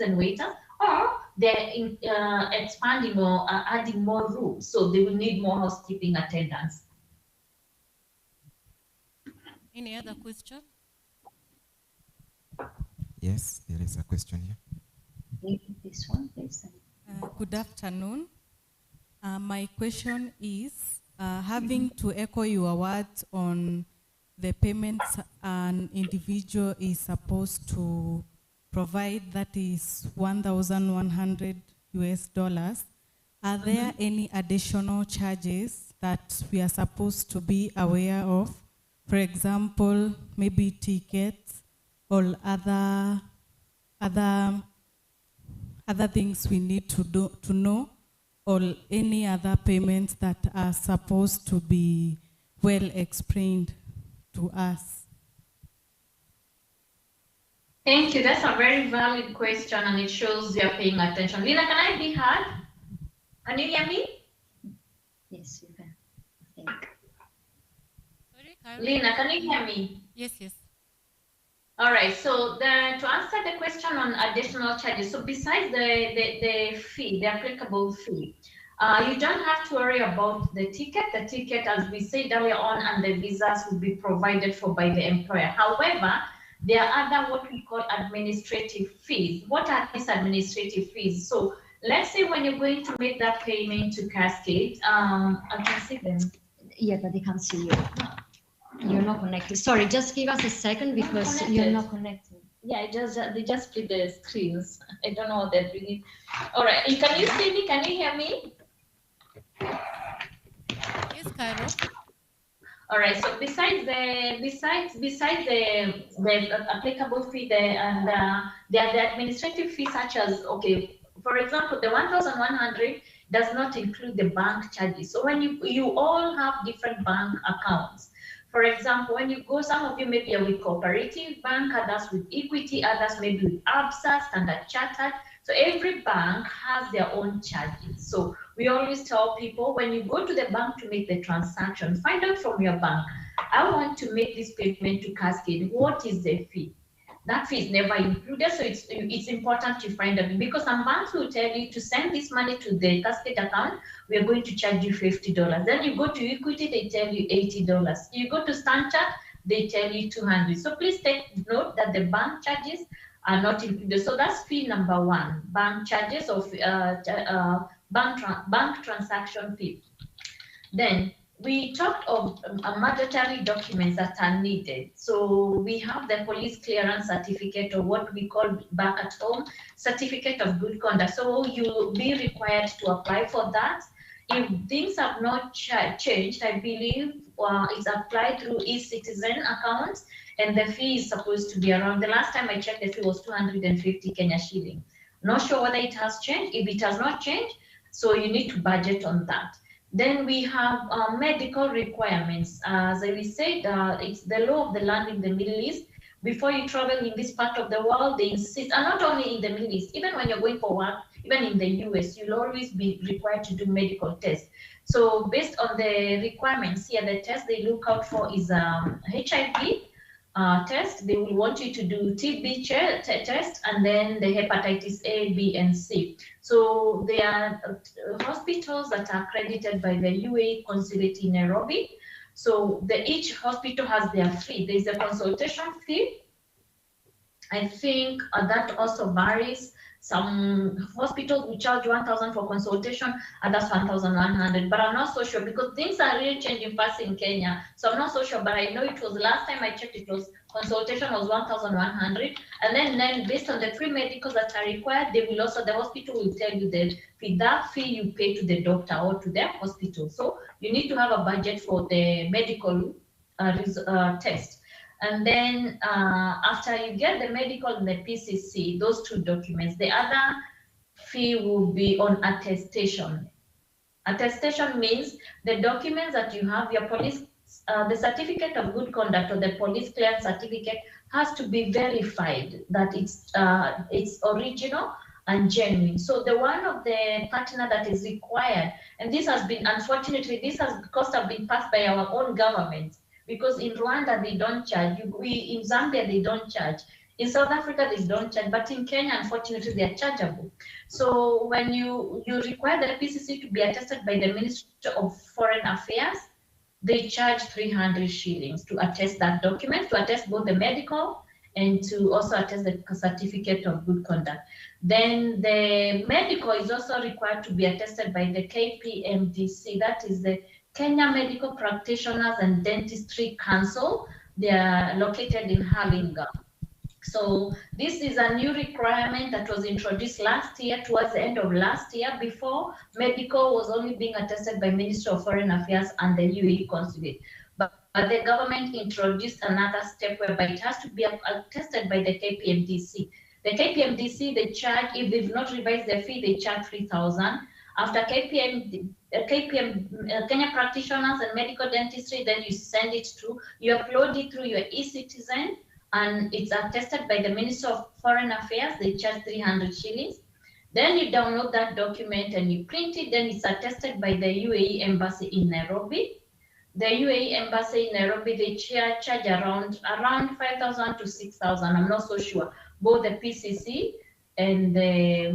and waiters, or they're expanding or adding more rooms, so they will need more housekeeping attendants. Any other question? Yes, there is a question here. This one, please. Good afternoon. My question is, having to echo your words on the payments an individual is supposed to provide, that is $1,100 US. Are there any additional charges that we are supposed to be aware of? For example, maybe tickets or other things we need to know, or any other payments that are supposed to be well explained to us? Thank you. That's a very valid question, and it shows you're paying attention. Lina, can I be heard? Can you hear me? Yes, you can. I think. Sorry, Lina, can you hear me? Yes, yes. All right, so to answer the question on additional charges, so besides the fee, the applicable fee, you don't have to worry about the ticket. The ticket, as we said earlier on, and the visas will be provided for by the employer. However, there are other what we call administrative fees. What are these administrative fees? So let's say when you're going to make that payment to Cascade, I can see them. Yeah, but they can't see you. You're not connected. Sorry, just give us a second because you're not connected. Yeah, they just split the screens. I don't know what they're doing. All right, can you see me? Can you hear me? Yes, Carol. All right. So besides the applicable fee and the administrative fee, such as, okay, for example, the 1,100 does not include the bank charges. So when you all have different bank accounts. For example, when you go, some of you maybe are with Cooperative Bank, others with Equity, others maybe with ABSA, Standard Chartered. So every bank has their own charges. So we always tell people, when you go to the bank to make the transaction, find out from your bank, I want to make this payment to Cascade. What is the fee? That fee is never included, so it's important to find out, because some banks will tell you to send this money to the Cascade account, we are going to charge you $50. Then you go to Equity, they tell you $80. You go to Standard, they tell you $200. So please take note that the bank charges are not included. So that's fee number one, bank charges of bank transaction fee. Then we talked of mandatory documents that are needed. So we have the police clearance certificate, or what we call back at home certificate of good conduct. So you'll be required to apply for that. If things have not changed, I believe it's applied through eCitizen accounts, and the fee is supposed to be around, the last time I checked, the fee was 250 Kenya shilling. Not sure whether it has changed. If it has not changed, so you need to budget on that. Then we have medical requirements. As I said, it's the law of the land in the Middle East. Before you travel in this part of the world, they insist, and not only in the Middle East, even when you're going for work, even in the US, you'll always be required to do medical tests. So based on the requirements here, the test they look out for is HIV test. They will want you to do TB test, and then the hepatitis A, B, and C. So they are hospitals that are accredited by the UAE Consulate in Nairobi. So each hospital has their fee. There's a consultation fee. I think that also varies. Some hospitals will charge 1,000 for consultation, and that's 1,100. But I'm not so sure, because things are really changing fast in Kenya. So I'm not so sure, but I know it was, last time I checked, it was consultation was 1,100. And then based on the free medicals that are required, they will also, the hospital will tell you that fee you pay to the doctor or to their hospital. So you need to have a budget for the medical test. And then after you get the medical and the PCC, those two documents, the other fee will be on attestation. Attestation means the documents that you have, your police, the certificate of good conduct or the police clearance certificate has to be verified that it's original and genuine. So the one of the partner that is required, and this has been, unfortunately, this has cost have been passed by our own government. Because in Rwanda, they don't charge. In Zambia, they don't charge. In South Africa, they don't charge, but in Kenya, unfortunately, they are chargeable. So when you require the PCC to be attested by the Ministry of Foreign Affairs, they charge 300 shillings to attest that document, to attest both the medical and to also attest the certificate of good conduct. Then the medical is also required to be attested by the KPMDC, that is the Kenya Medical Practitioners and Dentistry Council. They are located in Hurlingham. So this is a new requirement that was introduced last year, towards the end of last year. Before, medical was only being attested by Ministry of Foreign Affairs and the UAE Consulate. But the government introduced another step whereby it has to be attested by the KPMDC. The KPMDC, they charge, if they've not revised their fee, they charge 3,000. After Kenya Practitioners and Medical Dentistry, then you send it to, you upload it through your e-citizen, and it's attested by the Ministry of Foreign Affairs. They charge 300 shillings. Then you download that document and you print it. Then it's attested by the UAE Embassy in Nairobi. The UAE Embassy in Nairobi, they charge around 5,000 to 6,000. I'm not so sure. Both the PCC and the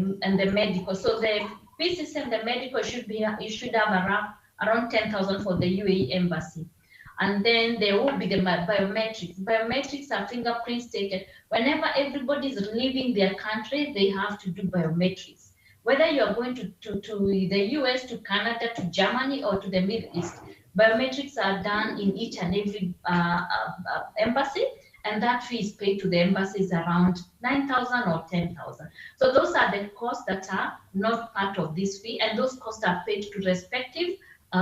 medical. So the PCC and the medical you should have around 10,000 for the UAE Embassy. And then there will be the biometrics. Biometrics are fingerprints taken. Whenever everybody is leaving their country, they have to do biometrics. Whether you are going to the US, to Canada, to Germany, or to the Middle East, biometrics are done in each and every embassy, and that fee is paid to the embassies around 9,000 or 10,000. So those are the costs that are not part of this fee, and those costs are paid to respective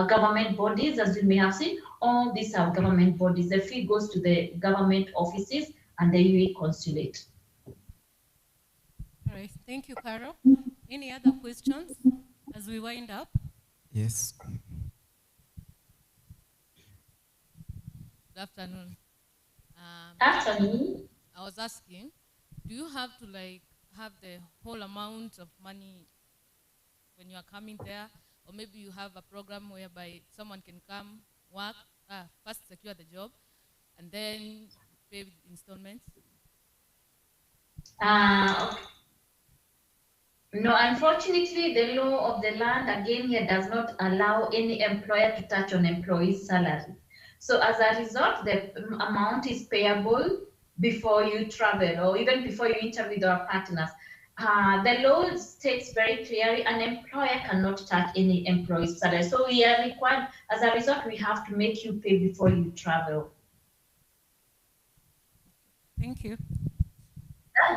government bodies. As you may have seen, all these are government bodies. The fee goes to the government offices and the UAE consulate. All right, thank you, Carol. Any other questions as we wind up? Yes. Good afternoon. Afternoon. I was asking, do you have to have the whole amount of money when you are coming there? Or maybe you have a program whereby someone can come, work, first secure the job, and then pay with installments? Okay. No, unfortunately, the law of the land, again, here does not allow any employer to touch on employee's salary. So as a result, the amount is payable before you travel or even before you interview with our partners. The law states very clearly an employer cannot touch any employee's salary. So we are required, as a result, we have to make you pay before you travel. Thank you.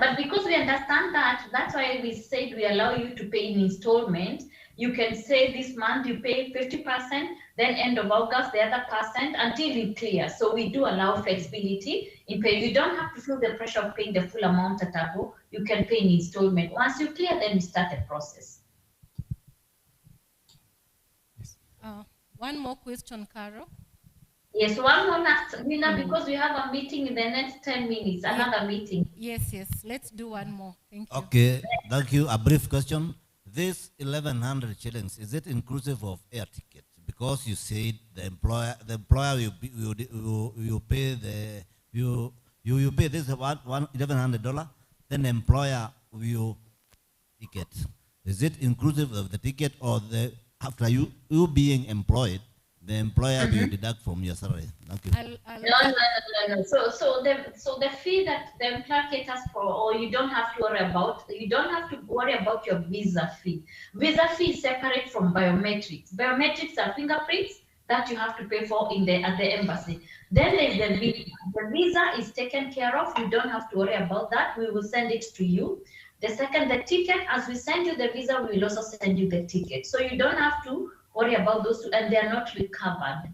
But because we understand that, that's why we said we allow you to pay in installment. You can say this month you pay 50%, then end of August the other percent until you clear. So we do allow flexibility in pay. You don't have to feel the pressure of paying the full amount at a go. You can pay in installment. Once you clear, then we start the process. One more question, Carol. Yes, one more last, Nina, because we have a meeting in the next 10 minutes, another meeting. Yes, let's do one more. Thank you. Okay, thank you. A brief question. This 1,100 shillings, is it inclusive of air ticket? Because you said the employer will pay you pay this $1,100, then the employer will ticket. Is it inclusive of the ticket, or after you being employed, the employer will deduct from your salary? Thank you. No. So the fee that the employer caters for, or you don't have to worry about, your visa fee. Visa fee is separate from biometrics. Biometrics are fingerprints that you have to pay for at the embassy. Then there's the visa. The visa is taken care of. You don't have to worry about that. We will send it to you. The ticket, as we send you the visa, we will also send you the ticket. So you don't have to worry about those two, and they are not recovered.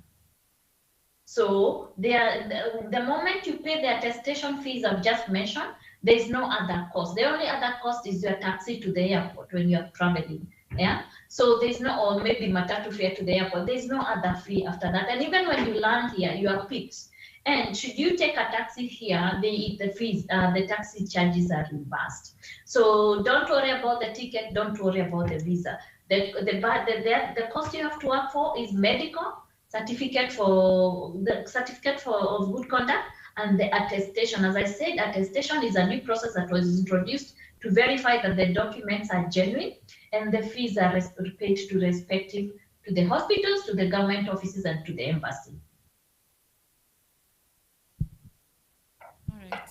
So the moment you pay the attestation fees I've just mentioned, there is no other cost. The only other cost is your taxi to the airport when you are traveling. Yeah. So there's no, or maybe matatu fare to the airport. There's no other fee after that. And even when you land here, you are picked. And should you take a taxi here, the fees, the taxi charges are reimbursed. So don't worry about the ticket. Don't worry about the visa. The cost you have to work for is medical certificate of good conduct and the attestation. As I said, attestation is a new process that was introduced to verify that the documents are genuine, and the fees are paid to respective to the hospitals, to the government offices, and to the embassy. All right.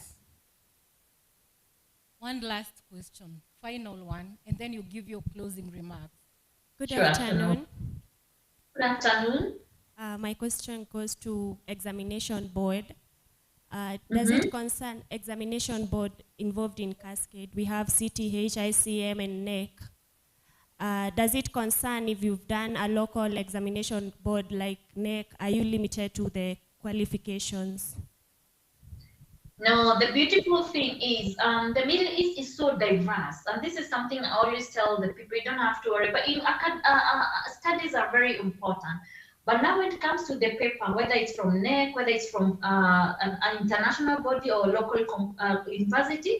One last question, final one, and then you give your closing remarks. Good Sure, afternoon. Good afternoon. My question goes to examination board. Does it concern examination board involved in Cascade? We have CTH, ICM, and NEC. Does it concern if you've done a local examination board like NEC, are you limited to the qualifications? No, the beautiful thing is the Middle East is so diverse, and this is something I always tell the people, you don't have to worry, but studies are very important. But now when it comes to the paper, whether it's from NEC, whether it's from an international body or local university,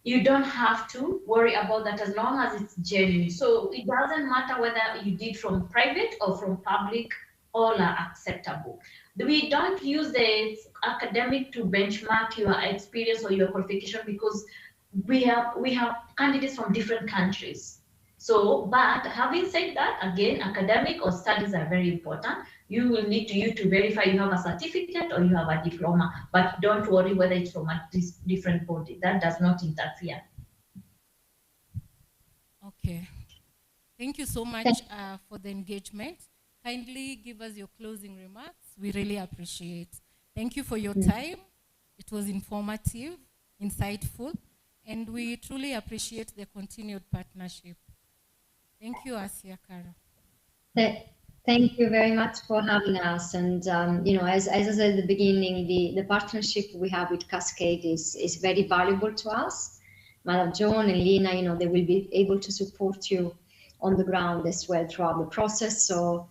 you don't have to worry about that as long as it's genuine. So it doesn't matter whether you did from private or from public, all are acceptable. We don't use the academic to benchmark your experience or your qualification because we have candidates from different countries. So, but having said that, again, academic or studies are very important. You will need to verify you have a certificate or you have a diploma, but don't worry whether it's from a different body. That does not interfere. Okay. Thank you so much for the engagement. Kindly give us your closing remarks. We really appreciate. Thank you for your time. It was informative, insightful, and we truly appreciate the continued partnership. Thank you, Asia Kara. Thank you very much for having us. And, as I said at the beginning, the partnership we have with Cascade is very valuable to us. Madam John and Lina, they will be able to support you on the ground as well throughout the process. So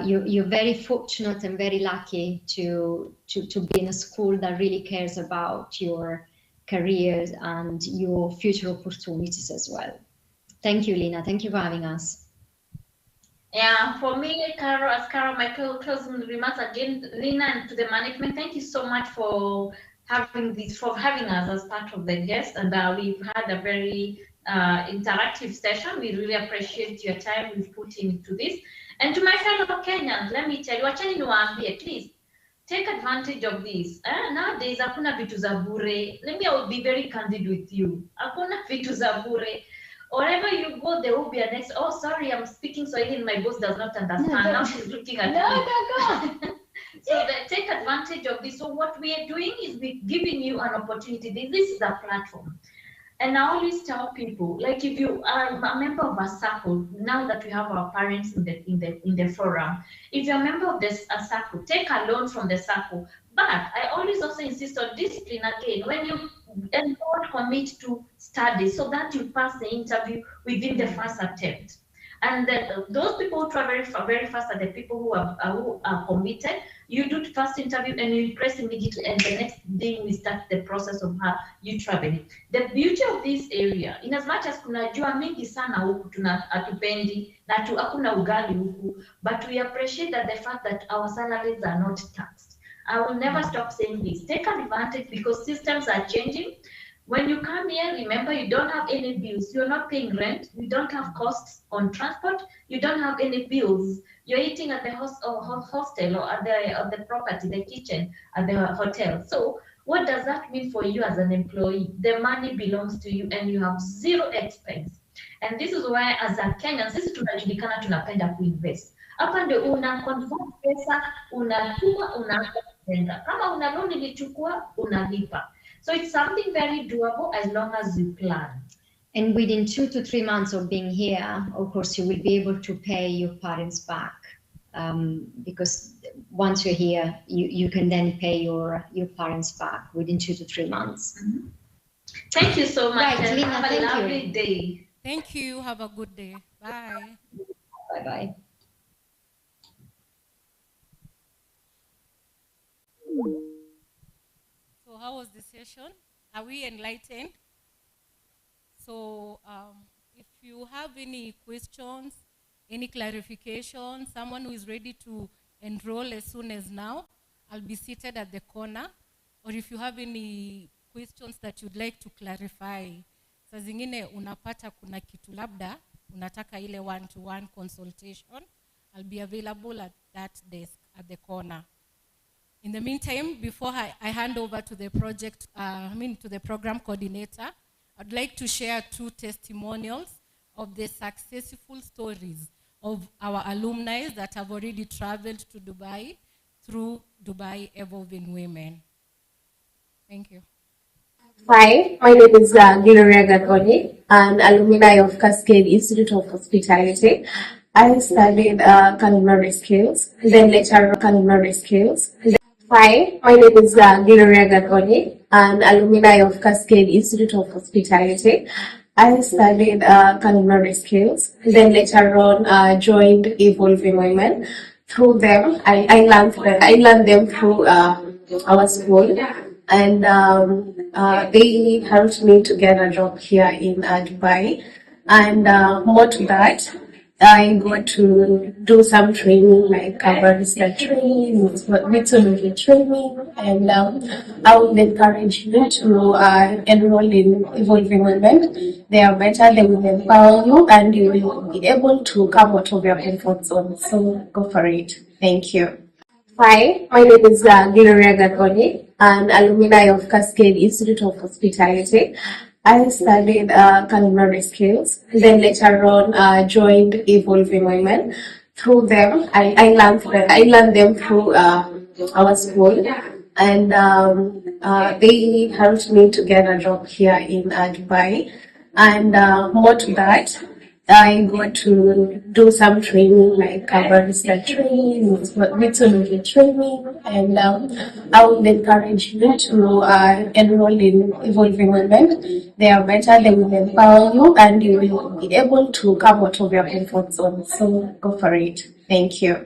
you're very fortunate and very lucky to be in a school that really cares about your careers and your future opportunities as well. Thank you, Lina. Thank you for having us. Yeah, for me, Carol, my closing remarks again, Lina, and to the management, thank you so much for having us as part of the guest, and we've had a very interactive session. We really appreciate your time we've put into this. And to my fellow Kenyans, let me tell you, wachani niwaambie, please take advantage of this. Nowadays, hakuna vitu za bure. I'll be very candid with you. Hakuna vitu za bure. Wherever you go, there will be a next. Oh, sorry, I'm speaking Swahili and my boss does not understand. Now she's looking at me. No. So take advantage of this. So what we are doing is we're giving you an opportunity. This is a platform. And I always tell people, like if you are a member of a circle, now that we have our parents in the forum, if you're a member of this a circle, take a loan from the circle. But I always also insist on discipline again. When you and not commit to study so that you pass the interview within the first attempt. And then those people who travel very fast are the people who are committed. You do the first interview and you impress immediately, and the next day we start the process of you traveling. The beauty of this area, in as much as kuna jua mingi sana huku hatupendi na hakuna ugali huku, but we appreciate that the fact that our salaries are not taxed. I will never stop saying this. Take advantage because systems are changing. When you come here, remember you don't have any bills. You're not paying rent. You don't have costs on transport. You don't have any bills. You're eating at the hostel or at the property, the kitchen, at the hotel. So what does that mean for you as an employee? The money belongs to you and you have zero expense. And this is why as a Kenyan, sisi tunajulikana tunapenda kuinvest. Hapa ndio una convert pesa, unatuma, unaenda. Kama una loan ilichukua, unalipa. So it's something very doable as long as you plan. And within 2 to 3 months of being here, of course, you will be able to pay your parents back. Because once you're here, you can then pay your parents back within 2 to 3 months. Mm-hmm. Thank you so much. Right, Lina, have a lovely day. Thank you. Have a good day. Bye. Bye-bye. So how was the session? Are we enlightened? So if you have any questions, any clarification, someone who is ready to enroll as soon as now, I'll be seated at the corner. or if you have any questions that you'd like to clarify. Saa zingine unapata kuna kitu labda unataka ile one-to-one consultation. I'll be available at that desk at the corner. In the meantime, before I hand over to the to the program coordinator, I'd like to share 2 testimonials of the successful stories of our alumni that have already traveled to Dubai through Dubai Evolvin Women. Thank you. Hi, my name is Gloria Gagoni, an alumni of Cascade Institute of Hospitality. I studied culinary skills, then later culinary skills. Hi, my name is Gloria Gagoni, an alumni of Cascade Institute of Hospitality. I studied culinary skills, then later on joined Evolvin Women. Through them, I learned them through our school, and they helped me to get a job here in Dubai. And more to that, I got to do some training like barista training, mixology training, and I would encourage you to enroll in Evolving Women. They are better, they will empower you, and you will be able to come out of your comfort zone. So go for it. Thank you. Hi, my name is Gloria Gagoni, an alumni of Cascade Institute of Hospitality. I studied culinary skills, then later on joined Evolving Women. Through them, I learned them through our school, and they helped me to get a job here in Dubai. And more to that, I got to do some training like barista training, mixology training, and I would encourage you to enroll in Evolving Women. They are better, they will empower you, and you will be able to come out of your comfort zone. So go for it. Thank you.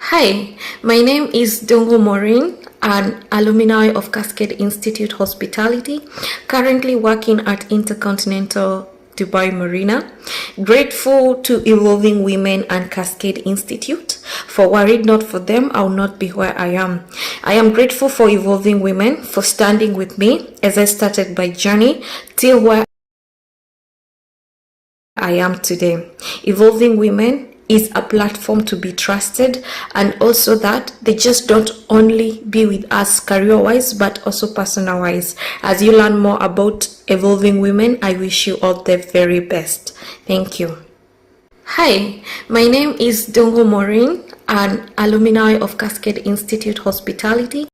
Hi, my name is Dongo Maureen, an alumni of Cascade Institute Hospitality, currently working at Intercontinental Dubai Marina. Grateful to Evolving Women and Cascade Institute. For were it not for them, I would not be where I am. I am grateful for Evolving Women for standing with me as I started my journey till where I am today. Evolving Women is a platform to be trusted, and also that they just don't only be with us career-wise but also personal-wise. As you learn more about Evolving Women, I wish you all the very best. Thank you. Hi, my name is Dongo Maureen, an alumni of Cascade Institute Hospitality.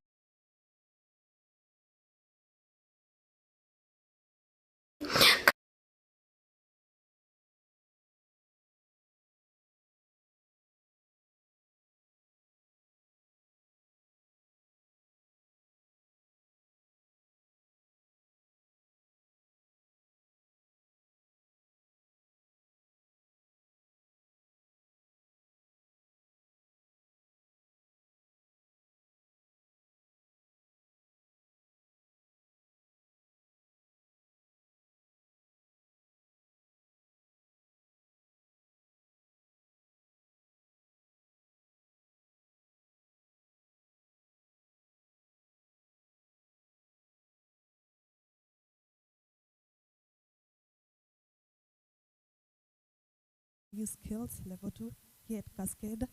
Skills level 2 here at Cascade.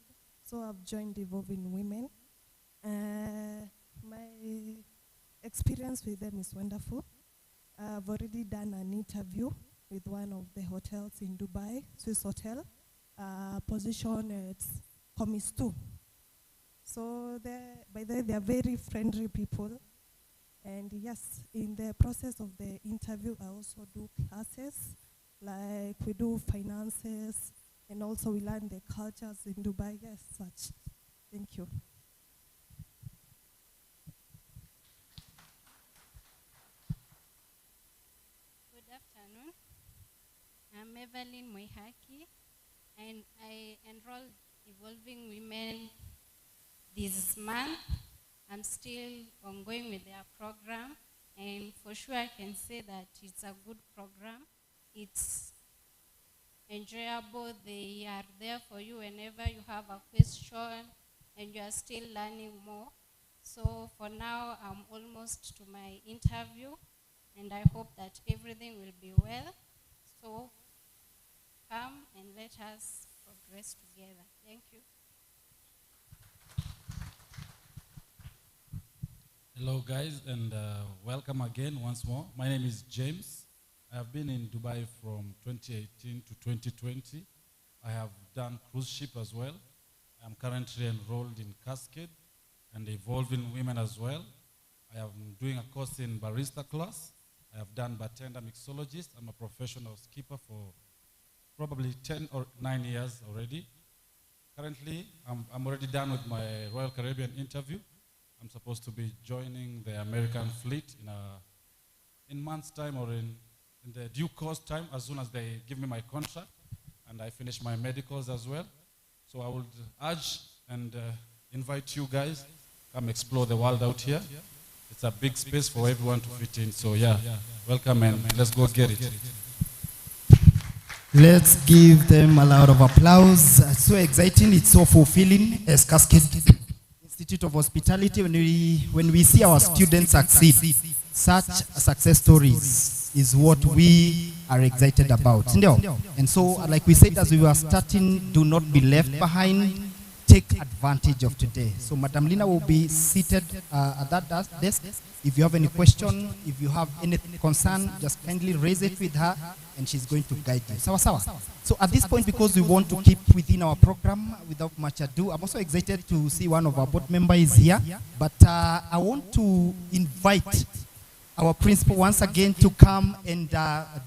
So I've joined Evolving Women. My experience with them is wonderful. I've already done an interview with one of the hotels in Dubai, Swiss Hotel, position at Comis 2. So by the way, they are very friendly people. And yes, in the process of the interview, I also do classes, like we do finances, and also we learn the cultures in Dubai, yes, such. Thank you. Good afternoon. I'm Evelyn Moihaki, and I enrolled Evolving Women this month. I'm still ongoing with their program, and for sure I can say that it's a good program. It's enjoyable. They are there for you whenever you have a question and you are still learning more. So for now, I'm almost to my interview, and I hope that everything will be well. So come and let us progress together. Thank you. Hello guys, and welcome again once more. My name is James. I have been in Dubai from 2018 to 2020. I have done cruise ship as well. I'm currently enrolled in Cascade and Evolving Women as well. I am doing a course in barista class. I have done bartender mixologist. I'm a professional skipper for probably 10 or 9 years already. Currently, I'm already done with my Royal Caribbean interview. I'm supposed to be joining the American fleet in months' time or in the due course time, as soon as they give me my contract and I finish my medicals as well. So I would urge and invite you guys, come explore the world out here. It's a big space for everyone to fit in. So yeah, welcome and let's go get it. Let's give them a lot of applause. It's so exciting, it's so fulfilling as Cascade Institute of Hospitality. When we see our students succeed, such success stories is what we are excited about. And so, like we said as we were starting, do not be left behind. Take advantage of today. So Madam Lina will be seated at that desk. If you have any question, if you have any concern, just kindly raise it with her and she's going to guide you. Sawa sawa. So at this point, because we want to keep within our program without much ado, I'm also excited to see one of our board members here. But I want to invite our principal once again to come and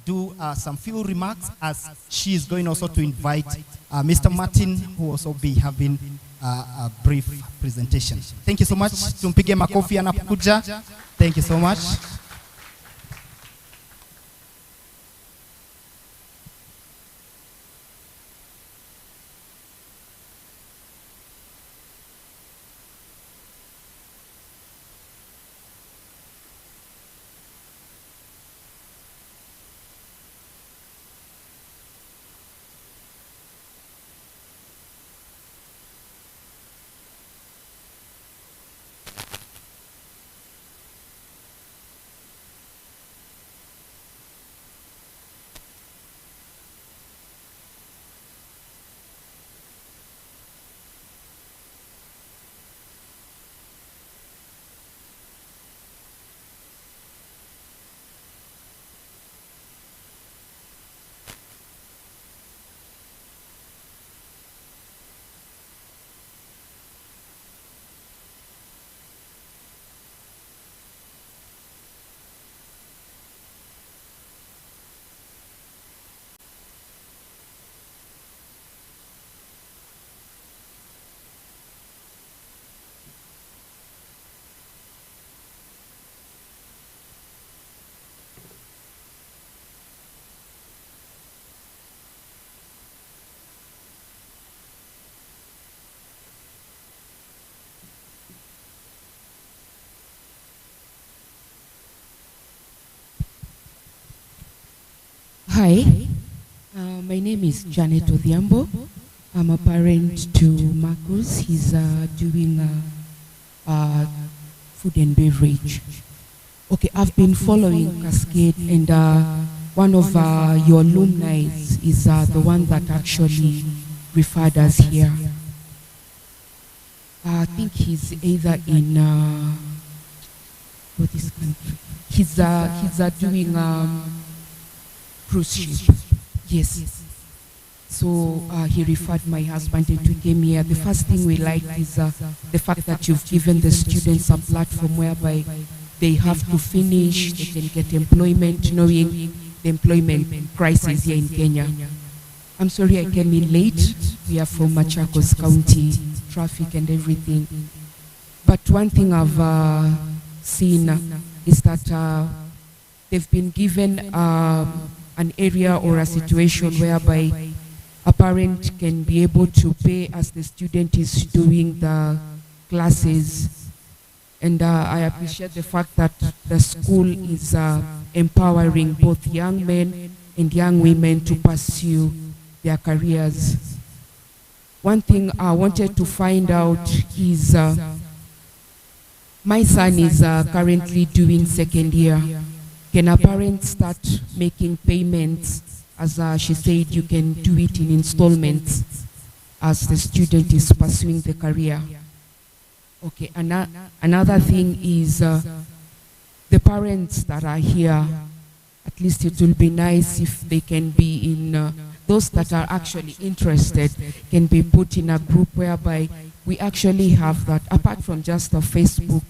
do some few remarks, as she is going also to invite Mr. Martin, who will also be having a brief presentation. Thank you so much. Tumpige makofi anapokuja. Thank you so much. Hi, my name is Janet Odhiambo. I'm a parent to Marcus. He's doing food and beverage. Okay, I've been following Cascade, and one of your alumni is the one that actually referred us here. I think he's either in what is country? He's doing cruise ship. Yes. So he referred my husband and we came here. The first thing we like is the fact that you've given the students a platform whereby they have to finish, they can get employment, knowing the employment crisis here in Kenya. I'm sorry I came in late. We are from Machakos County, traffic and everything. But one thing I've seen is that they've been given an area or a situation whereby a parent can be able to pay as the student is doing the classes. And I appreciate the fact that the school is empowering both young men and young women to pursue their careers. One thing I wanted to find out is, my son is currently doing second year. Can a parent start making payments? As she said, you can do it in installments as the student is pursuing the career. Okay, another thing is the parents that are here, at least it will be nice if they can be in, those that are actually interested can be put in a group whereby we actually have that, apart from just the Facebook,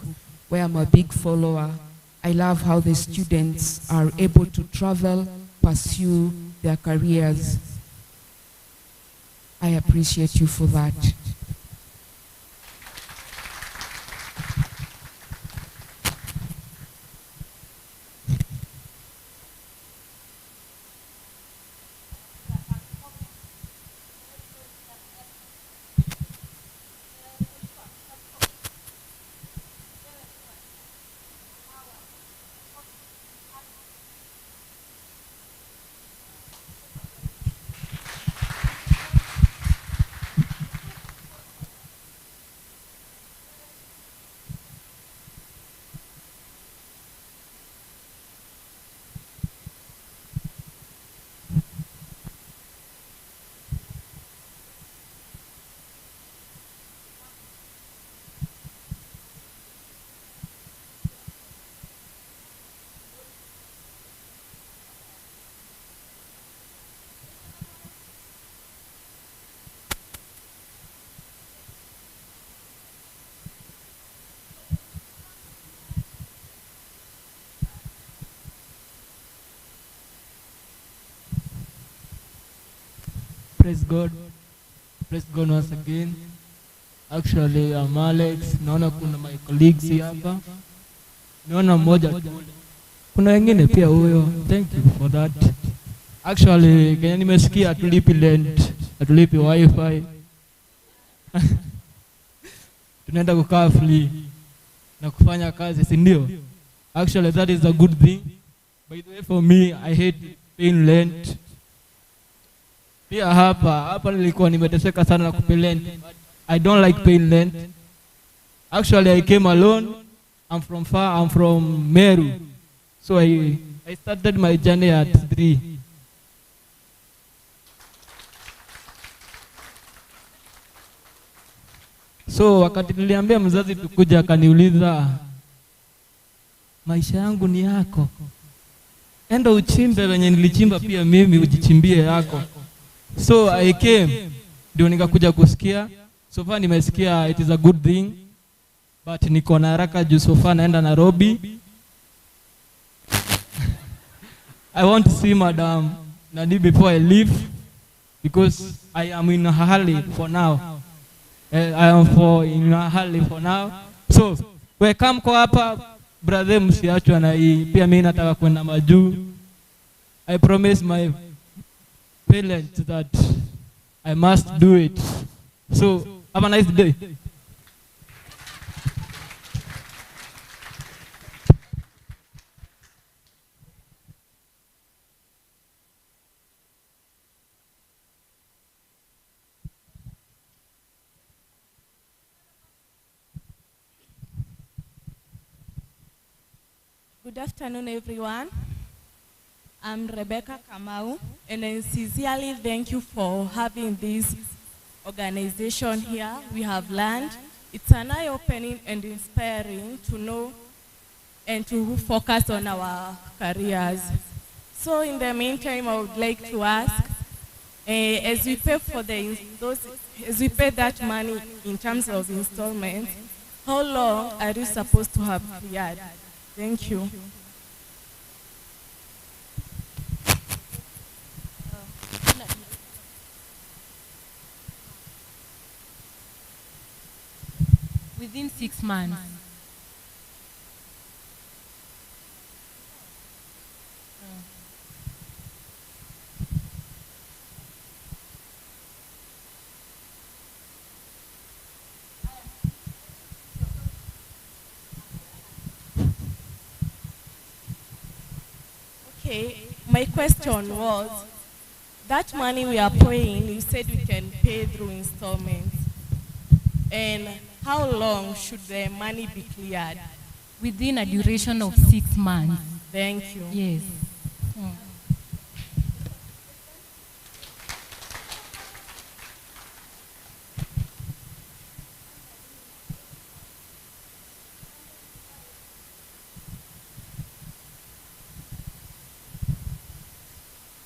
where I'm a big follower. I love how the students are able to travel, pursue their careers. I appreciate you for that. Praise God. Praise God once again. Actually, I'm Alex. Naona kuna my colleagues hapa. Naona mmoja tu. Kuna wengine pia huyo. Thank you for that. Actually, kwenye nimesikia atulipi rent, atulipi wifi. Tunaenda kukaa free na kufanya kazi, si ndio? Actually, that is a good thing. By the way, for me, I hate paying rent. Pia hapa nilikuwa nimeteseka sana na kupay rent. I don't like paying rent. Actually, I came alone. I'm from far. I'm from Meru. So I started my journey at 3. So wakati niliambia mzazi tukuja, akaniuliza maisha yangu ni yako, enda uchimbe wenye nilichimba, pia mimi ujichimbie yako. So I came, ndio nikakuja kusikia. So far nimesikia it is a good thing, but niko na haraka juu so far naenda Nairobi. I want to see Madam Nadi before I leave, because I am in Hali for now. I am in Hali for now. So welcome kwa hapa brother, msiachwa na hii. Pia mimi nataka kwenda majuu. I promise my parents that I must do it. So have a nice day. Good afternoon, everyone. I'm Rebecca Kamau, and I sincerely thank you for having this organization here. We have learned. It's an eye-opening and inspiring to know and to focus on our careers. So in the meantime, I would like to ask, as we pay for as we pay that money in terms of installments, how long are you supposed to have cleared? Thank you. Within 6 months. Okay, my question was, that money we are paying, you said we can pay through installments. And how long should the money be cleared? Within a duration of 6 months. Thank you. Yes.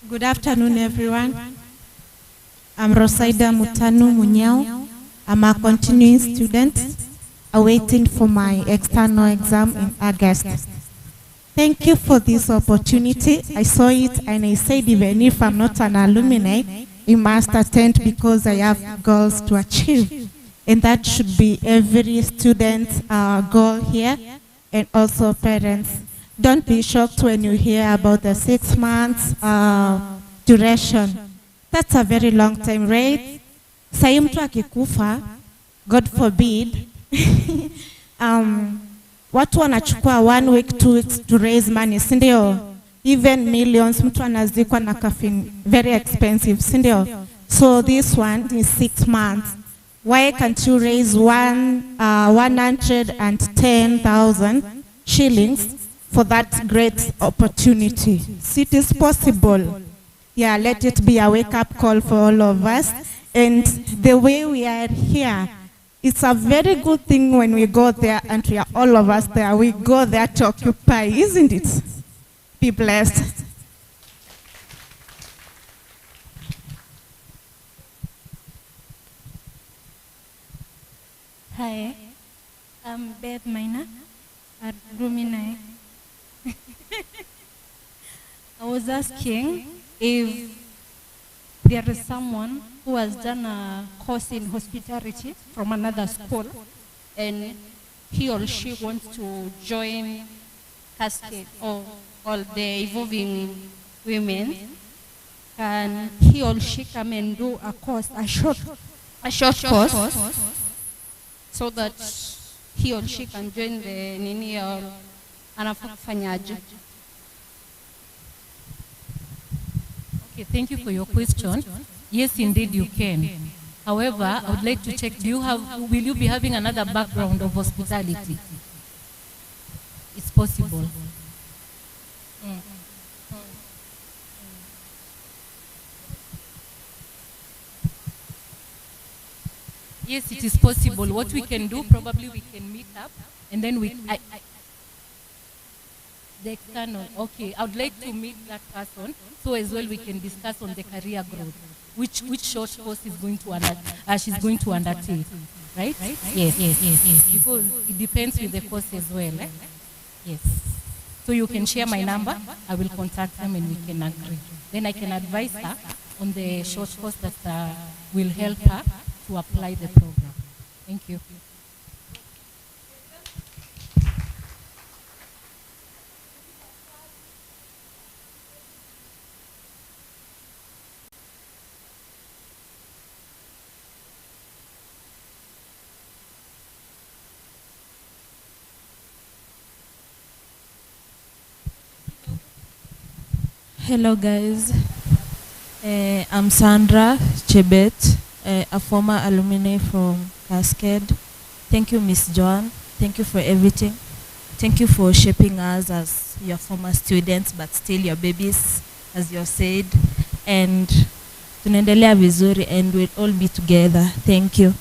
Good afternoon, everyone. I'm Rosaida Mutanu Munyao. I'm a continuing student awaiting for my external exam in August. Thank you for this opportunity. I saw it and I said even if I'm not an alumni, I must attend because I have goals to achieve. And that should be every student's goal here and also parents. Don't be shocked when you hear about the 6 months duration. That's a very long time, right? Sai mtu akikufa, God forbid, watu wanachukua 1 week, 2 weeks to raise money, sindio? Even millions, mtu anazikwa na coffin, very expensive, sindio? So this one is 6 months. Why can't you raise 110,000 shillings for that great opportunity? It is possible. Yeah, let it be a wake-up call for all of us. And the way we are here, it's a very good thing when we go there and we are all of us there. We go there to occupy, isn't it? Be blessed. Hi, I'm Beth Maina at Ruminai. I was asking if there is someone who has done a course in hospitality from another school and he or she wants to join Cascade or the Evolvin Women. Can he or she come and do a course, a short course, so that he or she can join the nini or anafanyaje? Okay, thank you for your question. Yes, indeed you can. However, I would like to check, will you be having another background of hospitality? It's possible. Yes, it is possible. What we can do, probably we can meet up and then the external, okay. I would like to meet that person so as well we can discuss on the career growth. Which short course is going to she's going to undertake, right? Yes. Because it depends with the course as well. Yes. So you can share my number. I will contact them and we can agree. Then I can advise her on the short course that will help her to apply the program. Thank you. Hello guys, I'm Sandra Chebet, a former alumni from Cascade. Thank you, Miss Joan. Thank you for everything. Thank you for shaping us as your former students, but still your babies, as you said. And tunaendelea vizuri and we'll all be together. Thank you.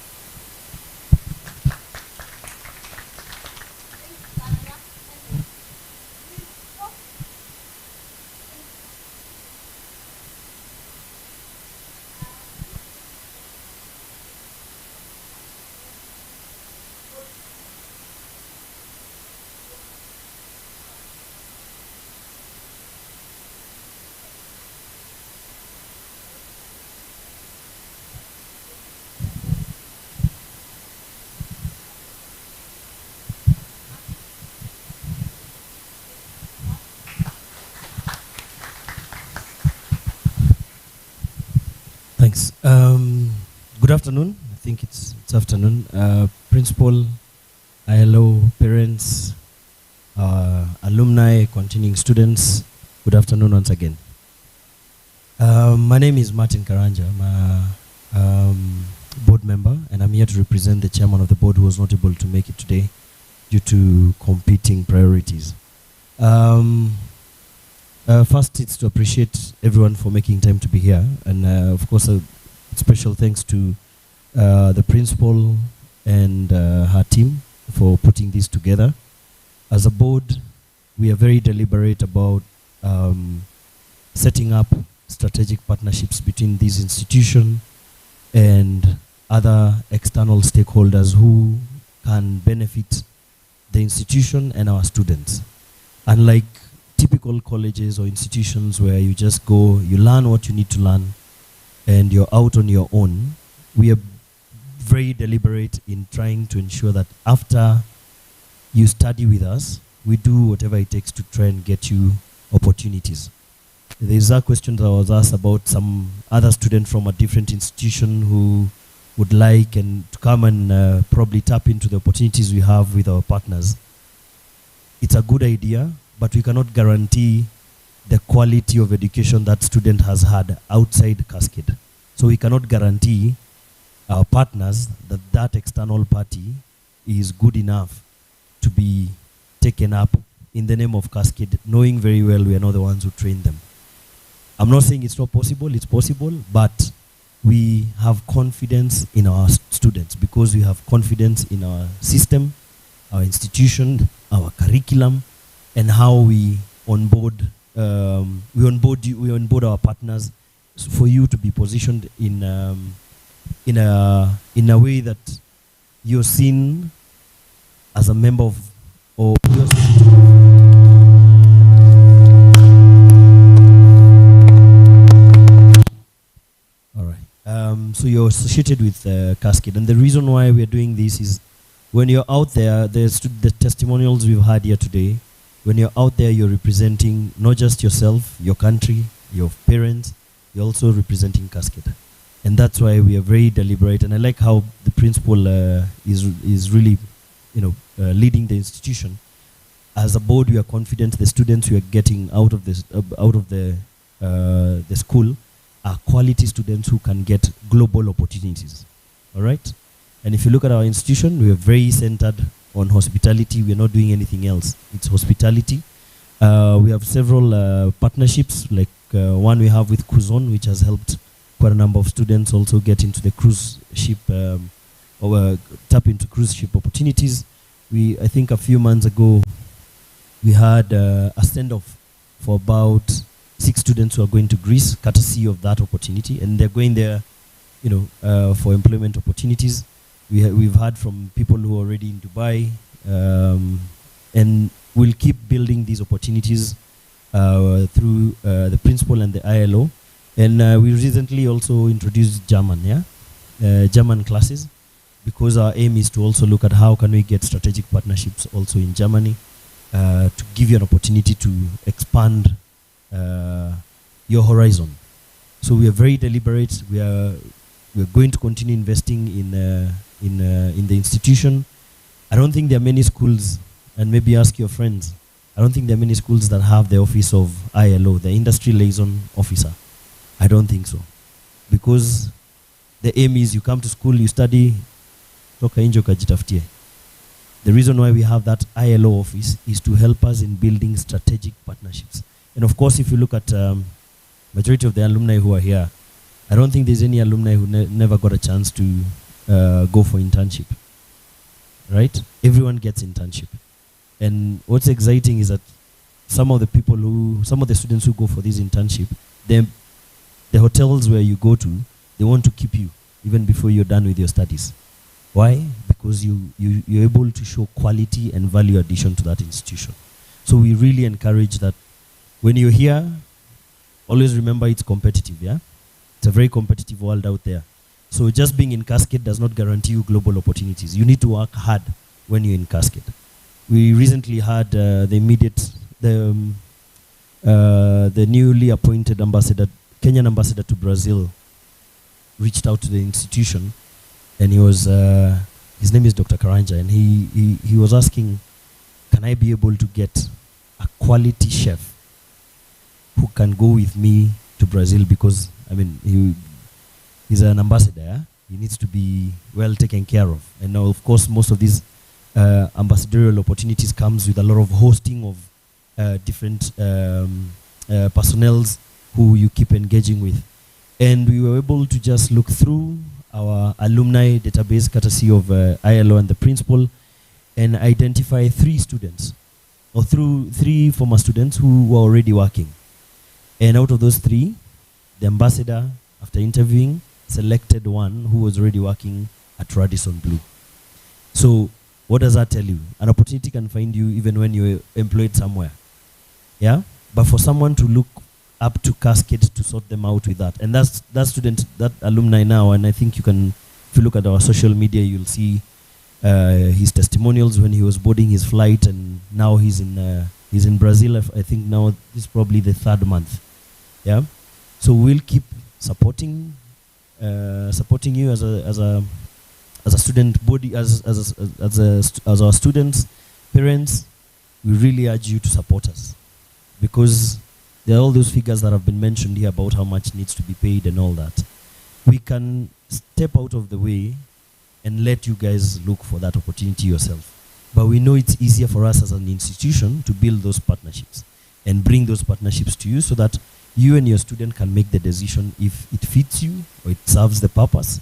Thanks. Good afternoon. I think it's afternoon. Principal, hello, parents, alumni, continuing students, Good afternoon once again. My name is Martin Karanja. I'm a board member, and I'm here to represent the chairman of the board who was not able to make it today due to competing priorities. First, it's to appreciate everyone for making time to be here, and of course, a special thanks to the principal and her team for putting this together. As a board, we are very deliberate about setting up strategic partnerships between this institution and other external stakeholders who can benefit the institution and our students. Unlike typical colleges or institutions where you just go, you learn what you need to learn, and you're out on your own, we are very deliberate in trying to ensure that after you study with us, we do whatever it takes to try and get you opportunities. There's a question that I was asked about some other student from a different institution who would like and to come and probably tap into the opportunities we have with our partners. It's a good idea, but we cannot guarantee the quality of education that student has had outside Cascade. So we cannot guarantee our partners that that external party is good enough to be taken up in the name of Cascade, knowing very well we are not the ones who train them. I'm not saying it's not possible, it's possible, but we have confidence in our students because we have confidence in our system, our institution, our curriculum, and how we onboard our partners for you to be positioned in a way that you're seen as a member of or all right. So you're associated with Cascade, and the reason why we're doing this is when you're out there, there's the testimonials we've had here today. When you're out there, you're representing not just yourself, your country, your parents, you're also representing Cascade. And that's why we are very deliberate. And I like how the principal is really, leading the institution. As a board, we are confident the students we are getting out of the school are quality students who can get global opportunities. All right? And if you look at our institution, we are very centered on hospitality. We are not doing anything else. It's hospitality. We have several partnerships, like one we have with Kuzon, which has helped quite a number of students also get into the cruise ship or tap into cruise ship opportunities. I think a few months ago, we had a send-off for about 6 students who are going to Greece, courtesy of that opportunity, and they're going there, for employment opportunities. We've heard from people who are already in Dubai, and we'll keep building these opportunities through the principal and the ILO. And we recently also introduced German, German classes, because our aim is to also look at how can we get strategic partnerships also in Germany to give you an opportunity to expand your horizon. So we are very deliberate. We're going to continue investing in the institution. I don't think there are many schools, and maybe ask your friends, I don't think there are many schools that have the office of ILO, the Industry Liaison Officer. I don't think so. Because the aim is you come to school, you study, toka nje ukajitafutie. The reason why we have that ILO office is to help us in building strategic partnerships. And of course, if you look at majority of the alumni who are here, I don't think there's any alumni who never got a chance to go for internship. Right? Everyone gets internship. And what's exciting is that some of the students who go for this internship, the hotels where you go to, they want to keep you even before you're done with your studies. Why? Because you're able to show quality and value addition to that institution. So we really encourage that when you're here, always remember it's competitive, yeah? It's a very competitive world out there. So just being in Cascade does not guarantee you global opportunities. You need to work hard when you're in Cascade. We recently had the newly appointed ambassador, Kenyan ambassador to Brazil, reached out to the institution, and he was, his name is Dr. Karanja, and he was asking, can I be able to get a quality chef who can go with me to Brazil, because I mean he's an ambassador. Yeah? He needs to be well taken care of. And now, of course, most of these ambassadorial opportunities comes with a lot of hosting of different personnels who you keep engaging with. And we were able to just look through our alumni database, courtesy of ILO and the principal, and identify 3 students, or through 3 former students who were already working. And out of those 3, the ambassador, after interviewing, selected one who was already working at Radisson Blu. So what does that tell you? An opportunity can find you even when you're employed somewhere. Yeah? But for someone to look up to Cascade to sort them out with that. And that student, that alumni now, and I think you can, if you look at our social media, you'll see his testimonials when he was boarding his flight, and now he's in Brazil. I think now this is probably the 3rd month. Yeah? So we'll keep supporting you as a student body, as our students, parents. We really urge you to support us, because there are all those figures that have been mentioned here about how much needs to be paid and all that. We can step out of the way and let you guys look for that opportunity yourself. But we know it's easier for us as an institution to build those partnerships and bring those partnerships to you, so that you and your student can make the decision if it fits you or it serves the purpose.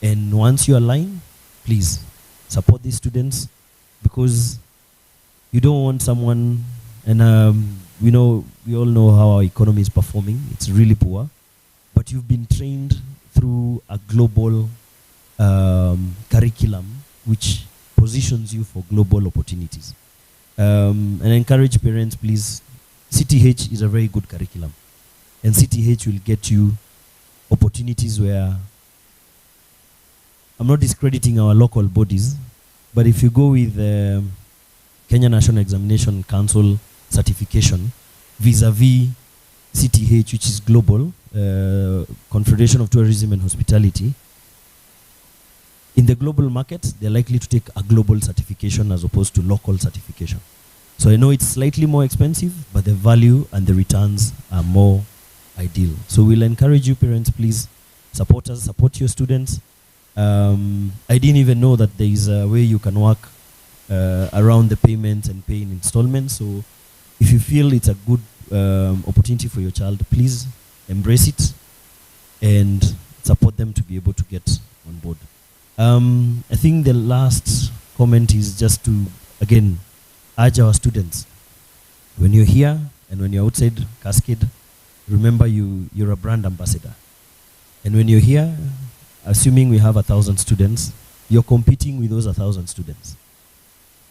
And once you align, please support these students, because you don't want someone, and we all know how our economy is performing. It's really poor, but you've been trained through a global curriculum which positions you for global opportunities. And I encourage parents, please, CTH is a very good curriculum, and CTH will get you opportunities where, I'm not discrediting our local bodies, but if you go with Kenya National Examination Council certification vis-a-vis CTH, which is global, Confederation of Tourism and Hospitality, in the global market, they're likely to take a global certification as opposed to local certification. So I know it's slightly more expensive, but the value and the returns are more ideal. So we'll encourage you, parents, please support us, support your students. I didn't even know that there is a way you can work around the payments and pay in installments. So if you feel it's a good opportunity for your child, please embrace it and support them to be able to get on board. I think the last comment is just to, again, urge our students. When you're here and when you're outside Cascade, remember you're a brand ambassador. And when you're here, assuming we have 1,000 students, you're competing with those 1,000 students.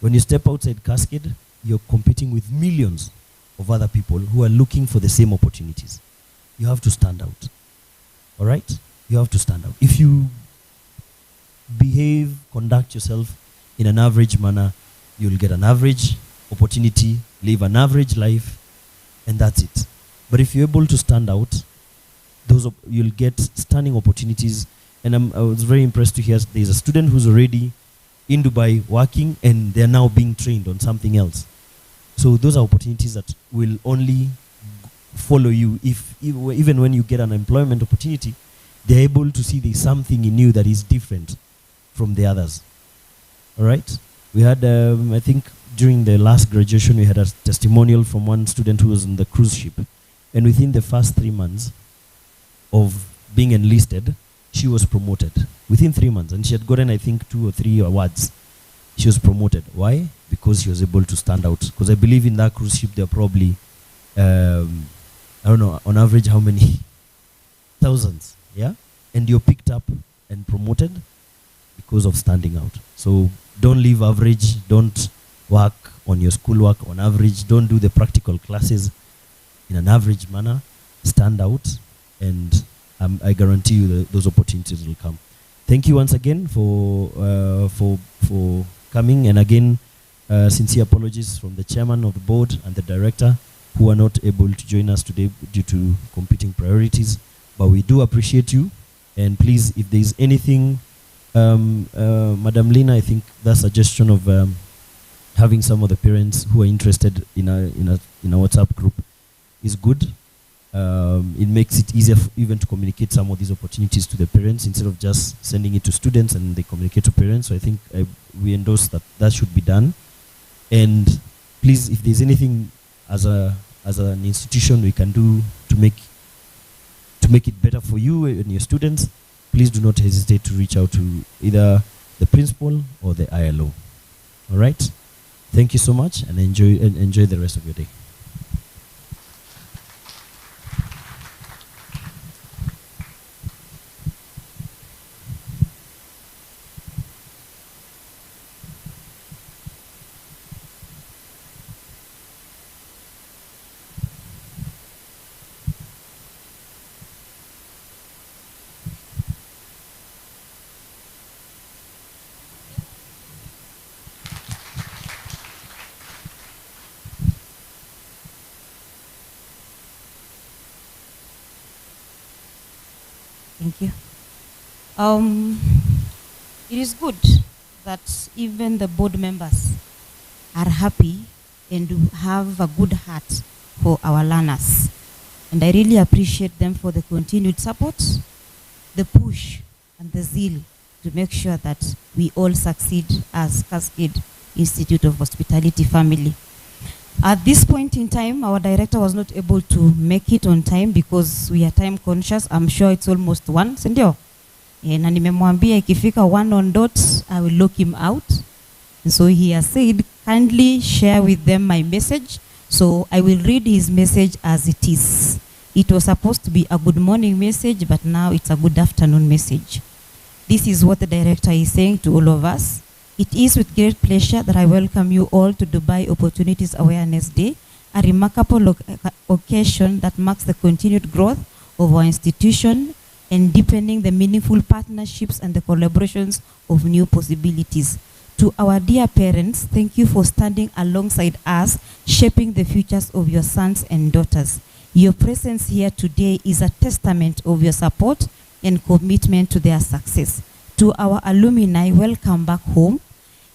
When you step outside Cascade, you're competing with millions of other people who are looking for the same opportunities. You have to stand out. All right? You have to stand out. If you behave, conduct yourself in an average manner, you'll get an average opportunity, live an average life, and that's it. But if you're able to stand out, you'll get stunning opportunities. And I was very impressed to hear there's a student who's already in Dubai working, and they're now being trained on something else. So those are opportunities that will only follow you even when you get an employment opportunity, they're able to see there's something in you that is different from the others. All right? We had, I think, during the last graduation, we had a testimonial from one student who was on the cruise ship. And within the first 3 months of being enlisted, she was promoted. Within 3 months. And she had gotten, I think, 2 or 3 awards. She was promoted. Why? Because she was able to stand out. Because I believe in that cruise ship, there are probably, I don't know, on average, how many? Thousands. Yeah? And you're picked up and promoted because of standing out. So don't leave average. Don't work on your schoolwork on average. Don't do the practical classes in an average manner. Stand out, and I guarantee you that those opportunities will come. Thank you once again for coming, and again, sincere apologies from the chairman of the board and the director who are not able to join us today due to competing priorities. But we do appreciate you, and please, if there is anything, Madam Lina, I think that suggestion of having some of the parents who are interested in a WhatsApp group is good. It makes it easier even to communicate some of these opportunities to the parents instead of just sending it to students and they communicate to parents. So I think we endorse that that should be done. And please, if there's anything as an institution we can do to make it better for you and your students, please do not hesitate to reach out to either the principal or the ILO. All right? Thank you so much, and enjoy the rest of your day. Thank you. It is good that even the board members are happy and have a good heart for our learners. And I really appreciate them for the continued support, the push, and the zeal to make sure that we all succeed as Cascade Institute of Hospitality family. At this point in time, our director was not able to make it on time because we are time conscious. I'm sure it's almost 1, sindio? Na nimemwambia ikifika 1 on dot, I will lock him out. And so he has said, kindly share with them my message. So I will read his message as it is. It was supposed to be a good morning message, but now it's a good afternoon message. This is what the director is saying to all of us. It is with great pleasure that I welcome you all to Dubai Opportunities Awareness Day, a remarkable occasion that marks the continued growth of our institution and deepening the meaningful partnerships and the collaborations of new possibilities. To our dear parents, thank you for standing alongside us, shaping the futures of your sons and daughters. Your presence here today is a testament of your support and commitment to their success. To our alumni, welcome back home.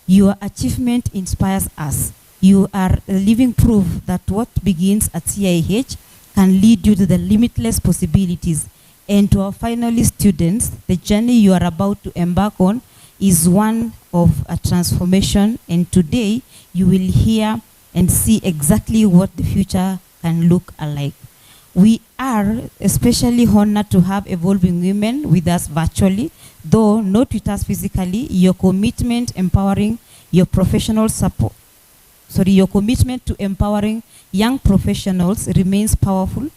Your achievement inspires us. You are a living proof that what begins at CIH can lead you to the limitless possibilities. And to our finalist students, the journey you are about to embark on is one of a transformation, and today you will hear and see exactly what the future can look like. We are especially honored to have Evolving Women with us virtually, though not with us physically. Your commitment empowering your professional support, your commitment to empowering young professionals remains powerful,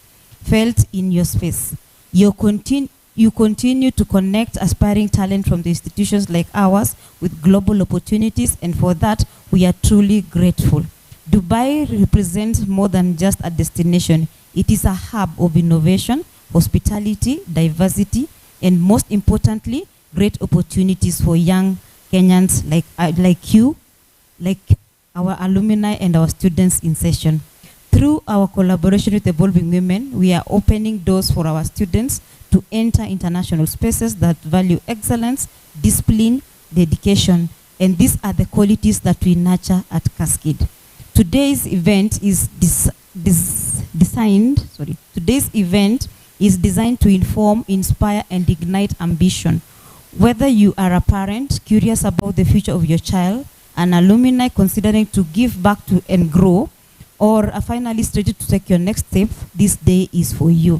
felt in your space. You continue to connect aspiring talent from the institutions like ours with global opportunities, and for that, we are truly grateful. Dubai represents more than just a destination. It is a hub of innovation, hospitality, diversity, and most importantly, great opportunities for young Kenyans like you, like our alumni and our students in session. Through our collaboration with Evolving Women, we are opening doors for our students to enter international spaces that value excellence, discipline, dedication, and these are the qualities that we nurture at Cascade. Today's event is designed to inform, inspire, and ignite ambition. Whether you are a parent curious about the future of your child, an alumni considering to give back to and grow, or a finalist ready to take your next step, this day is for you.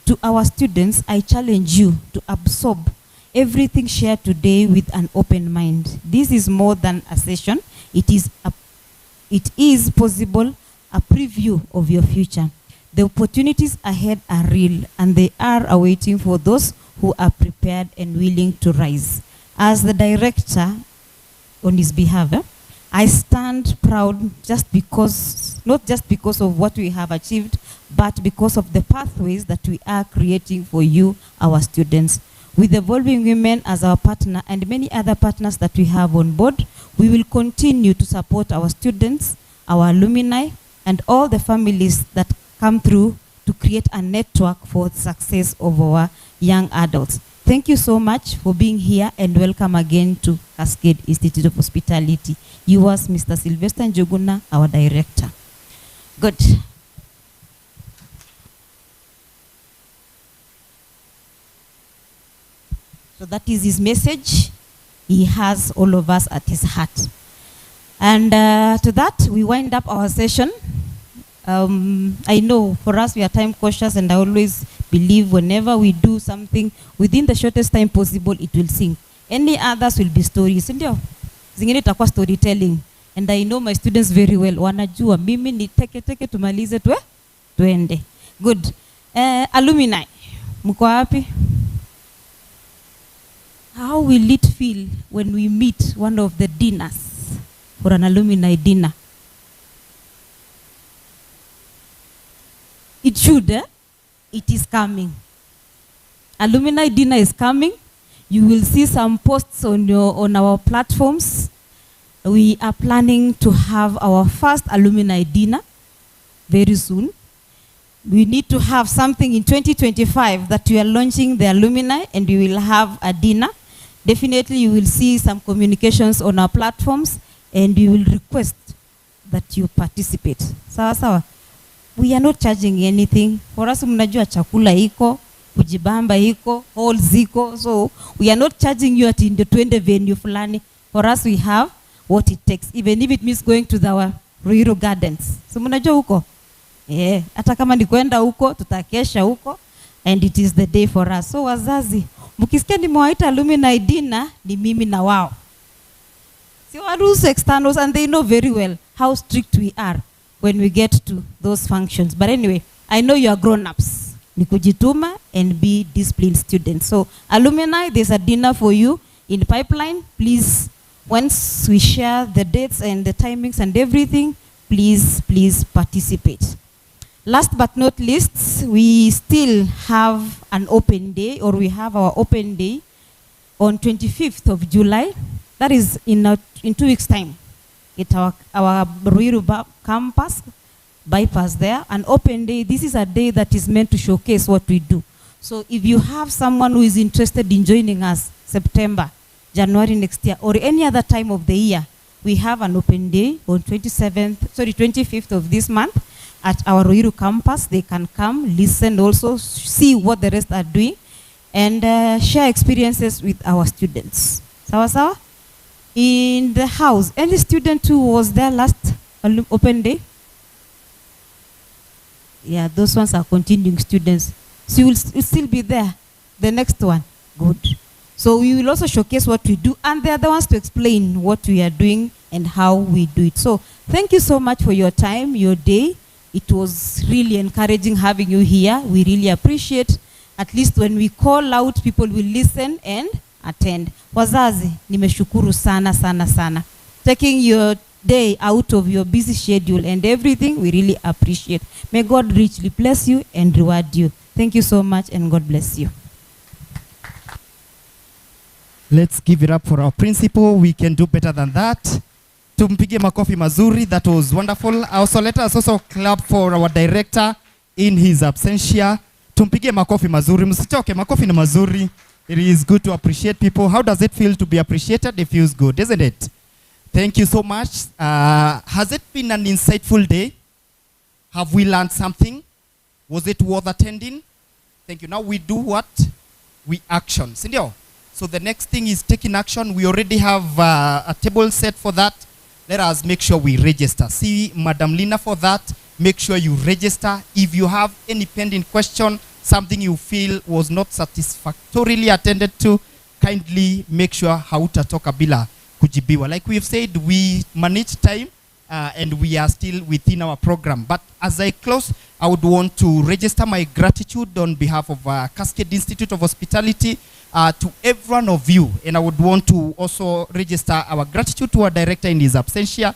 To our students, I challenge you to absorb everything shared today with an open mind. This is more than a session. It is possible a preview of your future. The opportunities ahead are real, and they are awaiting for those who are prepared and willing to rise. As the director, on his behalf, I stand proud not just because of what we have achieved, but because of the pathways that we are creating for you, our students. With Evolving Women as our partner and many other partners that we have on board, we will continue to support our students, our alumni, and all the families that come through to create a network for the success of our young adults. Thank you so much for being here, and welcome again to Cascade Institute of Hospitality. Yours, Mr. Sylvester Njuguna, our director. Good. So that is his message. He has all of us at his heart. And to that, we wind up our session. I know for us, we are time cautious, and I always believe whenever we do something within the shortest time possible, it will sink. Any others will be stories. Ndio? Zingine itakuwa storytelling. And I know my students very well. Wanajua, mimi ni teke tumalize tuende. Good. Alumni, mko wapi? How will it feel when we meet one of the dinners for an alumni dinner? It should, It is coming. Alumni dinner is coming. You will see some posts on our platforms. We are planning to have our first alumni dinner very soon. We need to have something in 2025 that we are launching the alumni, and we will have a dinner. Definitely you will see some communications on our platforms, and we will request that you participate. Sawa sawa. We are not charging anything. For us, mnajua chakula iko, kujibamba iko, halls iko. So we are not charging you at in the 20 venue fulani. For us, we have what it takes, even if it means going to our Ruiru Gardens. So mnajua huko? Yeah, hata kama ni kwenda huko, tutakesha huko, and it is the day for us. So wazazi, mkisikia nimewaita alumni dinner, ni mimi na wao. Si waruhusu externals, and they know very well how strict we are when we get to those functions. But anyway, I know you are grown-ups. Ni kujituma and be disciplined students. So alumni, there's a dinner for you in the pipeline. Please, once we share the dates and the timings and everything, please participate. Last but not least, we still have an open day, or we have our open day on 25th of July. That is in 2 weeks' time. At our Ruiru campus, bypass there, an open day. This is a day that is meant to showcase what we do. So if you have someone who is interested in joining us September, January next year, or any other time of the year, we have an open day on 25th of this month at our Ruiru campus. They can come, listen, also see what the rest are doing, and share experiences with our students. Sawa sawa? In the house, any student who was there last open day? Yeah, those ones are continuing students. So you will still be there. The next one, good. So we will also showcase what we do, and they are the ones to explain what we are doing and how we do it. So thank you so much for your time, your day. It was really encouraging having you here. We really appreciate. At least when we call out, people will listen and attend. Wazazi, nimeshukuru sana sana sana. Taking your day out of your busy schedule and everything, we really appreciate. May God richly bless you and reward you. Thank you so much, and God bless you. Let's give it up for our principal. We can do better than that. Tumpige makofi mazuri. That was wonderful. Also, let us also clap for our director in his absentia. Tumpige makofi mazuri. Msichoke, makofi ni mazuri. It is good to appreciate people. How does it feel to be appreciated? It feels good, isn't it? Thank you so much. Has it been an insightful day? Have we learned something? Was it worth attending? Thank you. Now we do what? We action. Sindio? So the next thing is taking action. We already have a table set for that. Let us make sure we register. See Madam Lina for that. Make sure you register. If you have any pending question, something you feel was not satisfactorily attended to, kindly make sure hautatoka bila kujibiwa. Like we've said, we manage time and we are still within our program. But as I close, I would want to register my gratitude on behalf of Cascade Institute of Hospitality to every one of you. And I would want to also register our gratitude to our director in his absentia,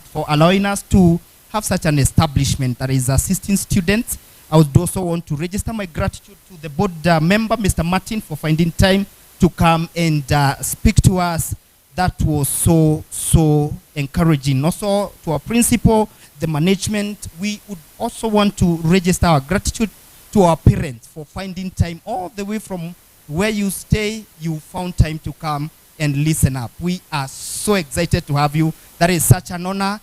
for allowing us to have such an establishment that is assisting students. I would also want to register my gratitude to the board member, Mr. Martin, for finding time to come and speak to us. That was so encouraging. Also to our principal, the management, we would also want to register our gratitude to our parents for finding time all the way from where you stay. You found time to come and listen up. We are so excited to have you. That is such an honor.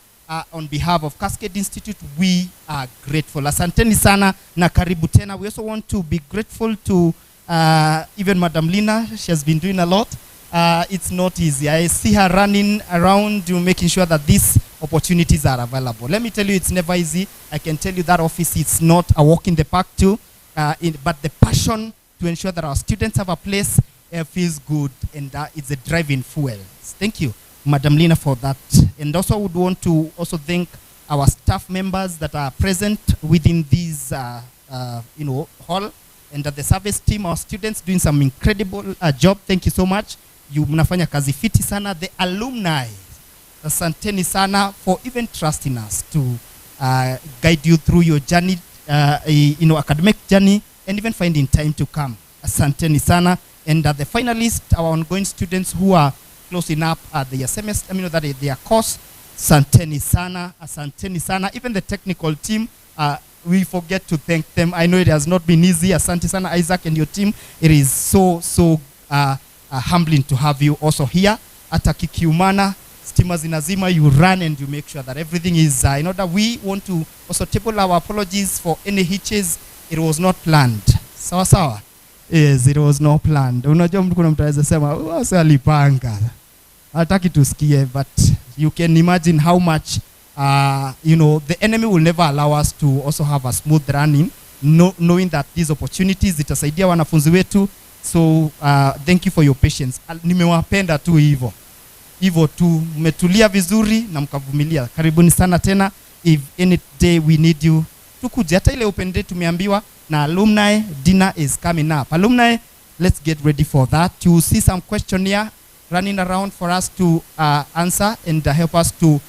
On behalf of Cascade Institute, we are grateful. Asanteni sana na karibu tena. We also want to be grateful to Even Madam Lina, she has been doing a lot. It's not easy. I see her running around making sure that these opportunities are available. Let me tell you, it's never easy. I can tell you that office, it's not a walk in the park too, but the passion to ensure that our students have a place feels good, and it's a driving fuel. Thank you, Madam Lina, for that. And also would want to also thank our staff members that are present within this hall, and the service team, our students doing some incredible job. Thank you so much. You mnafanya kazi fiti sana. The alumni, asanteni sana for even trusting us to guide you through your journey, academic journey, and even finding time to come. Asanteni sana. And the finalists, our ongoing students who are closing up their semester, their course, asanteni sana, asanteni sana. Even the technical team, we forget to thank them. I know it has not been easy. Asante sana, Isaac and your team. It is so humbling to have you also here. Ata kikiumana, stima zinazima, you run and you make sure that everything is in order. We want to also table our apologies for any hitches. It was not planned. Sawa sawa? Yes, it was not planned. Unajua mtu kuna mtu anaweza sema, wase alipanga. Hataki tusikie, but you can imagine how much the enemy will never allow us to also have a smooth running, knowing that these opportunities zitasaidia wanafunzi wetu. So thank you for your patience. Nimewapenda tu hivyo tu, mmetulia vizuri na mkavumilia. Karibuni sana tena. If any day we need you, tukuje. Hata ile open day tumeambiwa na alumni dinner is coming up. Alumni, let's get ready for that. You see some question here running around for us to answer and help us to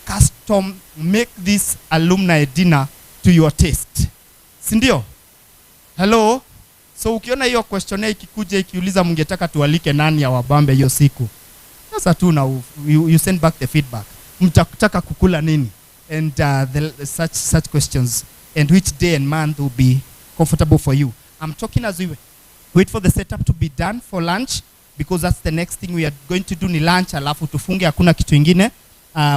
custom make this alumni dinner to your taste. Sindio? Hello? So ukiona hiyo questionnaire ikikuja ikiuliza mngetaka tualike nani ya wabambe hiyo siku, sasa tu na you send back the feedback. Mtakutaka kukula nini? And such questions. And which day and month will be comfortable for you. I'm talking as we wait for the setup to be done for lunch, because that's the next thing we are going to do ni lunch, alafu tufunge hakuna kitu ingine.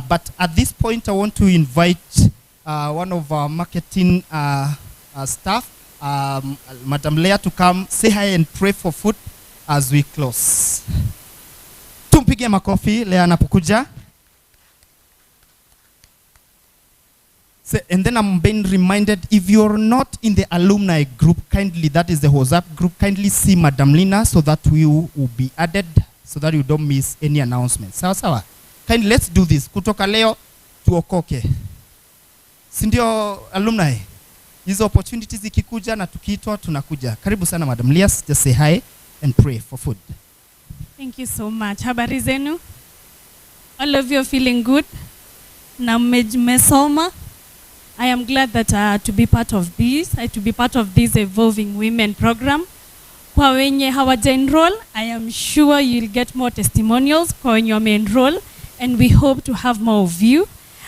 But at this point I want to invite one of our marketing staff, Madam Leah, to come say hi and pray for food as we close. Tumpige makofi Leah anapokuja. And then I'm being reminded, if you're not in the alumni group, kindly, that is the WhatsApp group, kindly see Madam Lina so that we will be added, so that you don't miss any announcements. Sawa sawa? Kindly, let's do this. Kutoka leo tuokoke. Sindio alumni? Hizo opportunities ikikuja na tukiitwa tunakuja. Karibu sana Madam Lina, just say hi and pray for food. Thank you so much. Habari zenu? All of you are feeling good? Na mmesoma? I am glad that to be part of this, to be part of this Evolving Women program. Kwa wenye hawaja enroll, I am sure you'll get more testimonials kwa wenye wame enroll, and we hope to have more of you.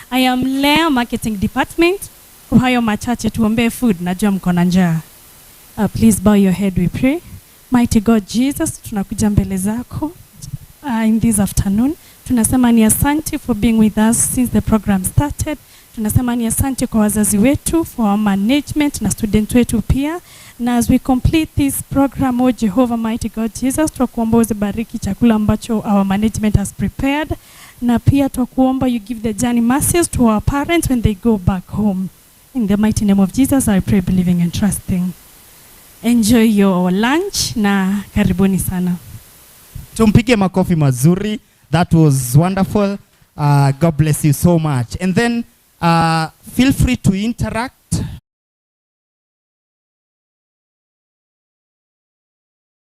I am Leah, marketing department. Kwa hayo machache tuombe food, najua mko na njaa. Please bow your head, we pray. Mighty God Jesus, tunakuja mbele zako in this afternoon. Tunasema ni asante for being with us since the program started. Tunasema ni asante kwa wazazi wetu, for our management na student wetu pia. Na as we complete this program, oh Jehovah mighty God Jesus, tunakuomba uzibariki chakula ambacho our management has prepared. Na pia tunakuomba you give the journey mercies to our parents when they go back home. In the mighty name of Jesus, I pray, believing and trusting. Enjoy your lunch na karibuni sana. Tumpige makofi mazuri. That was wonderful. God bless you so much. And then feel free to interact